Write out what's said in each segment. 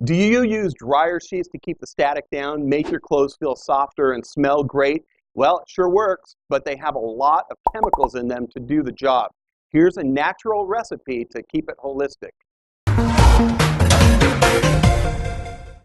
Do you use dryer sheets to keep the static down, make your clothes feel softer and smell great? Well, it sure works, but they have a lot of chemicals in them to do the job. Here's a natural recipe to keep it holistic.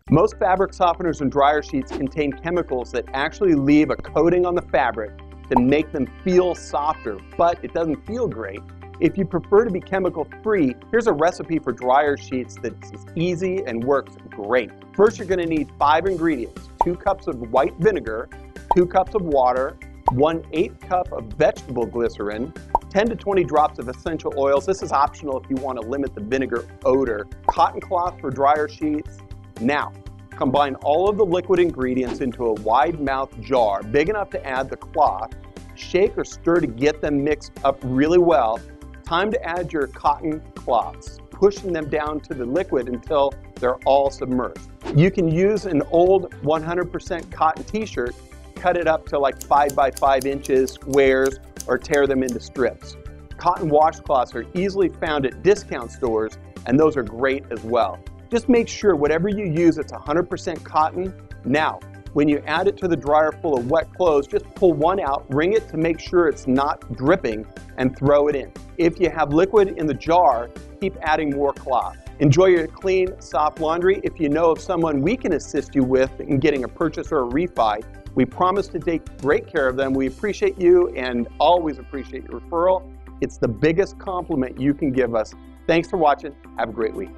Most fabric softeners and dryer sheets contain chemicals that actually leave a coating on the fabric to make them feel softer, but it doesn't feel great. If you prefer to be chemical-free, here's a recipe for dryer sheets that's easy and works great. First, you're going to need 5 ingredients: 2 cups of white vinegar, 2 cups of water, 1/8 cup of vegetable glycerin, 10 to 20 drops of essential oils. This is optional if you want to limit the vinegar odor. Cotton cloth for dryer sheets. Now, combine all of the liquid ingredients into a wide-mouthed jar, big enough to add the cloth. Shake or stir to get them mixed up really well. Time to add your cotton cloths, pushing them down to the liquid until they're all submerged. You can use an old 100% cotton t-shirt, cut it up to like 5 by 5 inches squares, or tear them into strips. Cotton washcloths are easily found at discount stores, and those are great as well. Just make sure whatever you use, it's 100% cotton. Now, when you add it to the dryer full of wet clothes, just pull one out, wring it to make sure it's not dripping, and throw it in. If you have liquid in the jar, keep adding more cloth. Enjoy your clean, soft laundry. If you know of someone we can assist you with in getting a purchase or a refi, we promise to take great care of them. We appreciate you and always appreciate your referral. It's the biggest compliment you can give us. Thanks for watching. Have a great week.